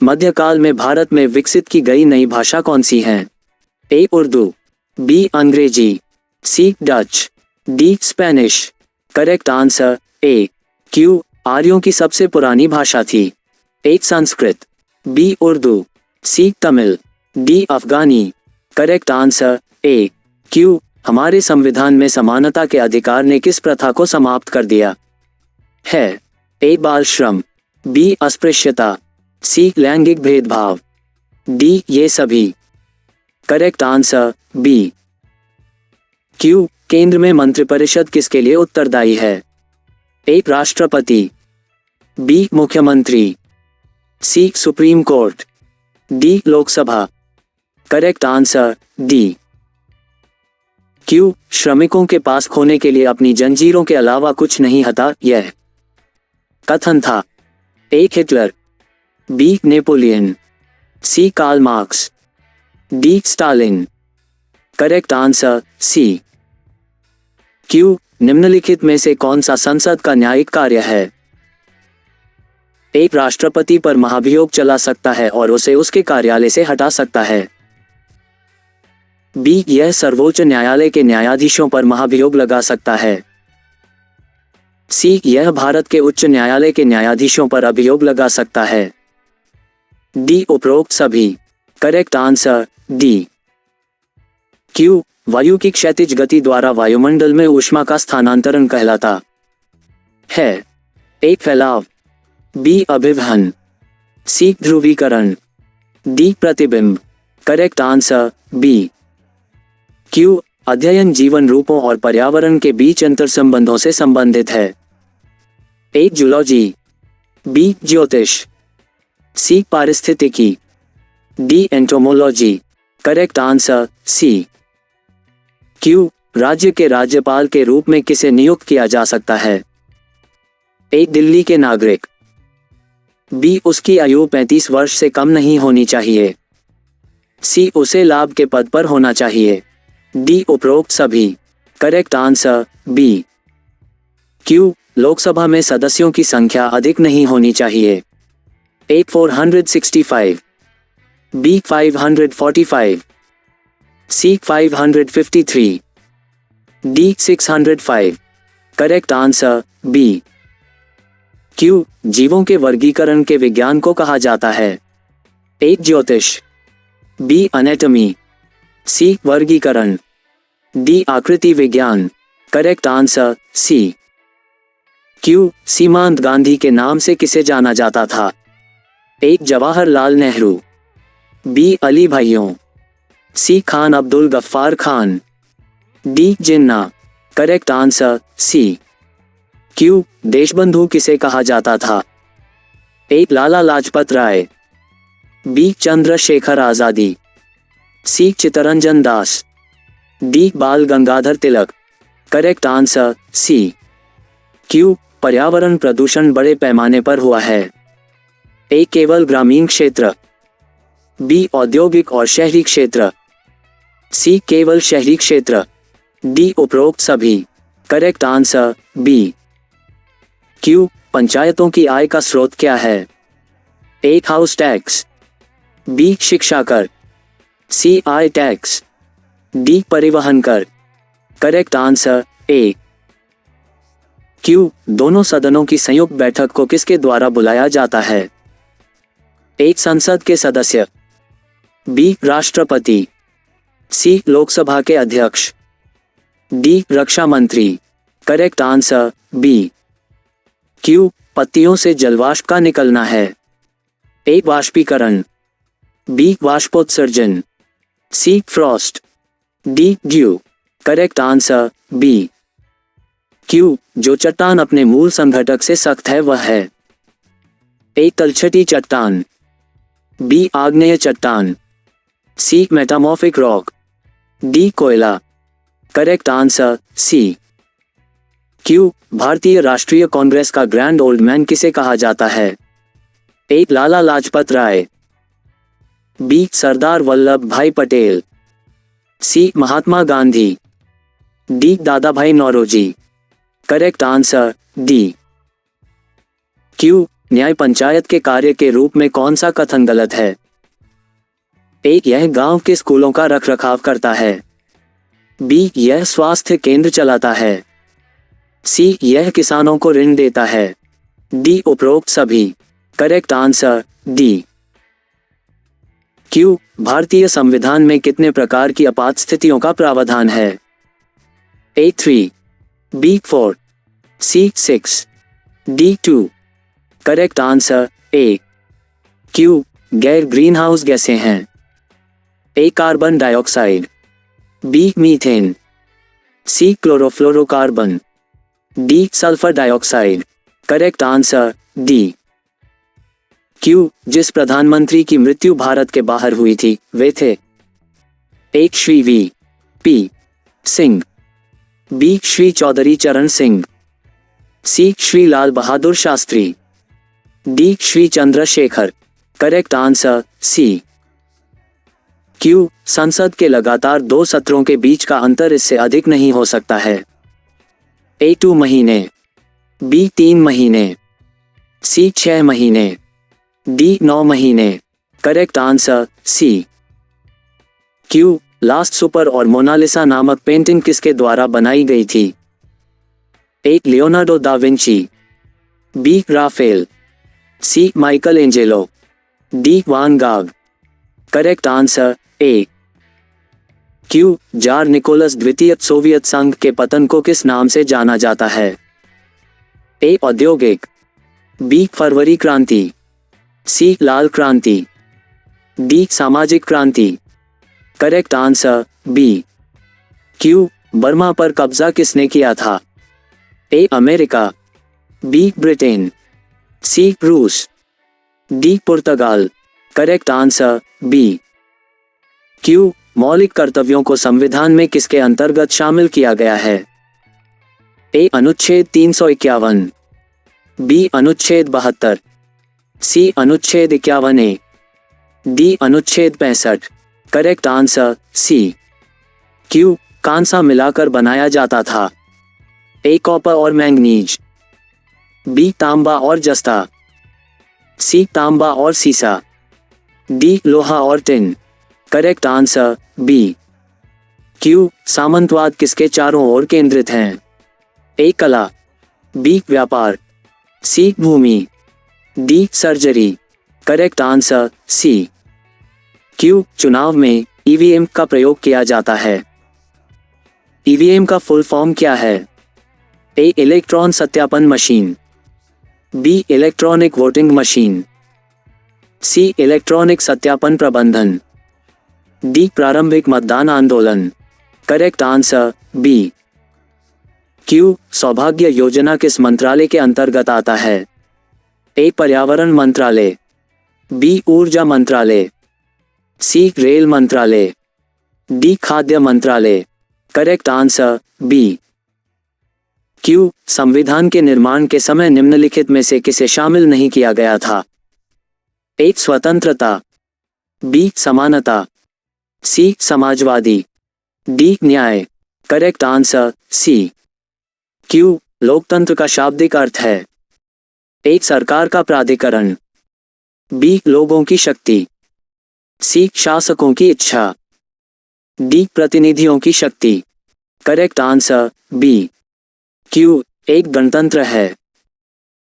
मध्यकाल में भारत में विकसित की गई नई भाषा कौन सी है? ए Urdu, B Angrezi, C Dutch, D Spanish. Correct answer A Q आर्यों की सबसे पुरानी भाषा थी। A Sanskrit, B Urdu, C Tamil, D Afghani. Correct answer A Q हमारे संविधान में समानता के अधिकार ने किस प्रथा को समाप्त कर दिया है? ए बाल श्रम, बी अस्पृश्यता, सी लैंगिक भेदभाव, डी ये सभी। करेक्ट आंसर बी क्यू केंद्र में मंत्रिपरिषद किसके लिए उत्तरदायी है? ए राष्ट्रपति, बी मुख्यमंत्री, C supreme court, D Lok Sabha. Correct answer D Q श्रमिकों के पास खोने के लिए अपनी जंजीरों के अलावा कुछ नहीं था, यह कथन था? A Hitler, B Napoleon, C Karl Marx, D Stalin. Correct answer C Q निम्नलिखित में से कौन सा संसद का न्यायिक कार्य है? एक राष्ट्रपति पर महाभियोग चला सकता है और उसे उसके कार्यालय से हटा सकता है। बी यह सर्वोच्च न्यायालय के न्यायाधीशों पर महाभियोग लगा सकता है। सी यह भारत के उच्च न्यायालय के न्यायाधीशों पर अभियोग लगा सकता है। डी उपरोक्त सभी। करेक्ट आंसर डी क्यू वायु की क्षैतिज गति द्वारा वायुमंडल में ऊष्मा का स्थानांतरण कहलाता है? ए फैलाव, बी अभिवहन, सी ध्रुवीकरण, डी प्रतिबिंब। करेक्ट आंसर बी क्यू अध्ययन जीवन रूपों और पर्यावरण के बीच अंतर संबंधों से संबंधित है। ए जूलॉजी, बी ज्योतिष, सी पारिस्थितिकी, D entomology. Correct answer C Q राज्य के राज्यपाल के रूप में किसे नियुक्त किया जा सकता है? ए दिल्ली के नागरिक, बी उसकी आयु 35 वर्ष से कम नहीं होनी चाहिए, सी उसे लाभ के पद पर होना चाहिए, डी उपरोक्त सभी। Correct answer B Q Lok Sabha में सदस्यों की संख्या अधिक नहीं होनी चाहिए। A 465, B 545, C 553, D 605। Correct answer B Q जीवों के वर्गीकरण के विज्ञान को कहा जाता है? ए ज्योतिष, बी एनाटॉमी, सी वर्गीकरण, डी आकृति विज्ञान। करेक्ट आंसर सी क्यू सीमांत गांधी के नाम से किसे जाना जाता था? ए जवाहरलाल नेहरू, बी अली भाइयों, C Khan Abdul Ghaffar Khan, D Jinnah. Correct answer C Q Deshbandhu किसे कहा जाता था? A Lala Lajpat Rai, B Chandrashekhar Azad, C Chittaranjan Das, D Bal Gangadhar Tilak. Correct answer C Q पर्यावरण प्रदूषण बड़े पैमाने पर हुआ है? ए केवल ग्रामीण क्षेत्र, बी औद्योगिक और शहरी क्षेत्र, सी केवल शहरी क्षेत्र, डी उपरोक्त सभी। करेक्ट आंसर बी क्यू पंचायतों की आय का स्रोत क्या है? ए हाउस टैक्स, बी शिक्षा कर, सी आई टैक्स, डी परिवहन कर। करेक्ट आंसर ए क्यू दोनों सदनों की संयुक्त बैठक को किसके द्वारा बुलाया जाता है? ए संसद के सदस्य, बी राष्ट्रपति, सी लोकसभा के अध्यक्ष, डी रक्षा मंत्री। करेक्ट आंसर बी क्यू पत्तियों से जलवाष्प का निकलना है? ए वाष्पीकरण, बी वाष्पोत्सर्जन, C frost, D dew. Correct answer B Q जो चट्टान अपने मूल संघटक से सख्त है वह है? ए तलछटी चट्टान, बी आग्नेय चट्टान, सी मेटामॉर्फिक रॉक, डी कोयला। करेक्ट आंसर सी क्यू भारतीय राष्ट्रीय कांग्रेस का ग्रैंड ओल्ड मैन किसे कहा जाता है? A Lala Lajpat Rai, B Sardar Vallabh Bhai Patel, C Mahatma Gandhi, D Dada Bhai Naoroji. Correct answer D Q न्याय पंचायत के कार्य के रूप में कौन सा कथन गलत है? ए, यह गांव के स्कूलों का रखरखाव करता है। बी, यह स्वास्थ्य केंद्र चलाता है। सी, यह किसानों को ऋण देता है। डी, उपरोक्त सभी। Correct answer D. क्यू, भारतीय संविधान में कितने प्रकार की आपात स्थितियों का प्रावधान है? A 3, B 4, C 6, D 2। Correct answer A. Q, गैर ग्रीन हाउस गैसें हैं। A, carbon dioxide, B, methane, C, chlorofluorocarbon, D, sulphur dioxide. Correct answer D. Q, जिस प्रधानमंत्री की मृत्यु भारत के बाहर हुई थी वे थे? एक, Shri V P Singh, B, Shri Chaudhary Charan Singh, C, Shri Lal Bahadur Shastri, D, Shri Chandrashekhar. Correct answer C. Q, संसद के लगातार 2 सत्रों के बीच का अंतर इससे अधिक नहीं हो सकता है? ए 2 महीने, बी 3 महीने, सी 6 महीने, डी 9 महीने। Correct answer C. Q, Last Supper और मोनालिसा नामक पेंटिंग किसके द्वारा बनाई गई थी? A, Leonardo da Vinci, B, Raphael, C, Michelangelo, D, Van Gogh. Correct answer A. Q, Tsar Nicholas द्वितीय सोवियत संघ के पतन को किस नाम से जाना जाता है? ए, औद्योगिक, बी, फरवरी क्रांति, सी, लाल क्रांति, डी, सामाजिक क्रांति। Correct answer B. Q, Burma पर कब्जा किसने किया था? A, America, B, Britain, C, रूस, डी, पुर्तगाल। Correct answer B. क्यू, मौलिक कर्तव्यों को संविधान में किसके अंतर्गत शामिल किया गया है? ए, अनुच्छेद 351, बी, अनुच्छेद 72, सी, अनुच्छेद 51A, डी, अनुच्छेद 65। Correct answer C. क्यू, कांसा मिलाकर बनाया जाता था? ए, कॉपर और मैंगनीज, बी, तांबा और जस्ता, सी, तांबा और सीसा, डी, लोहा और tin. Correct answer B. Q, सामंतवाद किसके चारों ओर केंद्रित हैं? ए, कला, बी, व्यापार, सी, भूमि, D, surgery. Correct answer C. Q, चुनाव में ईवीएम का प्रयोग किया जाता है? ईवीएम का फुल फॉर्म क्या है? ए, इलेक्ट्रॉन सत्यापन machine, B, electronic voting machine, C, electronic सत्यापन प्रबंधन, डी, प्रारंभिक मतदान आंदोलन। Correct answer B. क्यू, सौभाग्य योजना किस मंत्रालय के अंतर्गत आता है? ए, पर्यावरण मंत्रालय, बी, ऊर्जा मंत्रालय, सी, रेल मंत्रालय, डी, खाद्य मंत्रालय। Correct answer B. क्यू, संविधान के निर्माण के समय निम्नलिखित में से किसे शामिल नहीं किया गया था? ए, स्वतंत्रता, बी, समानता, सी, समाजवादी, डी, न्याय। Correct answer C. क्यू, लोकतंत्र का शाब्दिक अर्थ है? ए, सरकार का प्राधिकरण, बी, लोगों की शक्ति, सी, शासकों की इच्छा, डी, प्रतिनिधियों की शक्ति। Correct answer B. क्यू, एक गणतंत्र है?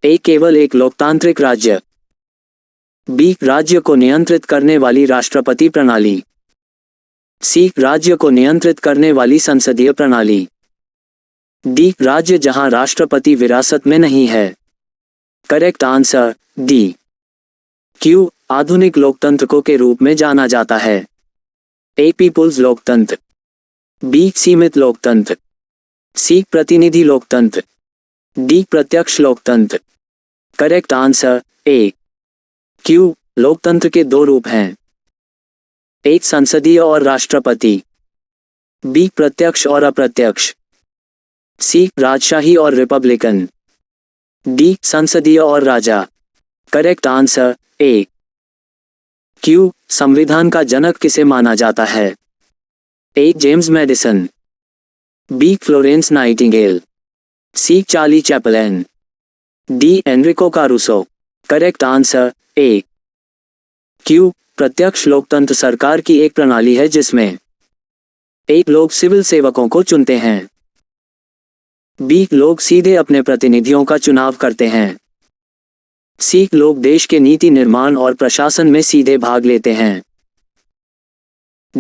ए, केवल एक लोकतांत्रिक राज्य, बी, राज्य को नियंत्रित करने वाली राष्ट्रपति प्रणाली, सी, राज्य को नियंत्रित करने वाली संसदीय प्रणाली, डी, राज्य जहां राष्ट्रपति विरासत में नहीं है। Correct answer D. क्यू, आधुनिक लोकतंत्र को के रूप में जाना जाता है? ए, पीपुल्स लोकतंत्र, बी, सीमित लोकतंत्र, सी, प्रतिनिधि लोकतंत्र, डी, प्रत्यक्ष लोकतंत्र। Correct answer A. क्यू, लोकतंत्र के 2 रूप हैं? एक, संसदीय और राष्ट्रपति, बी, प्रत्यक्ष और अप्रत्यक्ष, सी, राजशाही और रिपब्लिकन, डी, संसदीय और राजा। Correct answer A. क्यू, संविधान का जनक किसे माना जाता है? A, James Madison, B, Florence Nightingale, C, Charlie Chaplin, D, Enrico Caruso. Correct answer A. Q, प्रत्यक्ष लोकतंत्र सरकार की एक प्रणाली है जिसमें एक लोग सिविल सेवकों को चुनते हैं। बी, लोग सीधे अपने प्रतिनिधियों का चुनाव करते हैं। सी, लोग देश के नीति निर्माण और प्रशासन में सीधे भाग लेते हैं।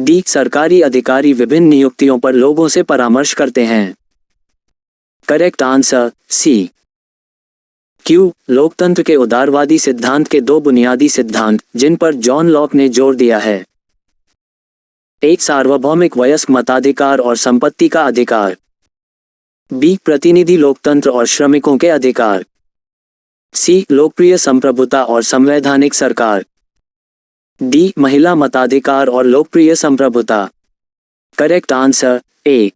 डी, सरकारी अधिकारी विभिन्न नियुक्तियों पर लोगों से परामर्श करते हैं। Correct answer C. क्यू, लोकतंत्र के उदारवादी सिद्धांत के दो बुनियादी सिद्धांत जिन पर जॉन लॉक ने जोर दिया है। एक, सार्वभौमिक वयस्क मताधिकार और संपत्ति का अधिकार। बी, प्रतिनिधि लोकतंत्र और श्रमिकों के अधिकार। सी, लोकप्रिय संप्रभुता और संवैधानिक सरकार। डी, महिला मताधिकार और लोकप्रिय संप्रभुता। करेक्ट आंसर ए।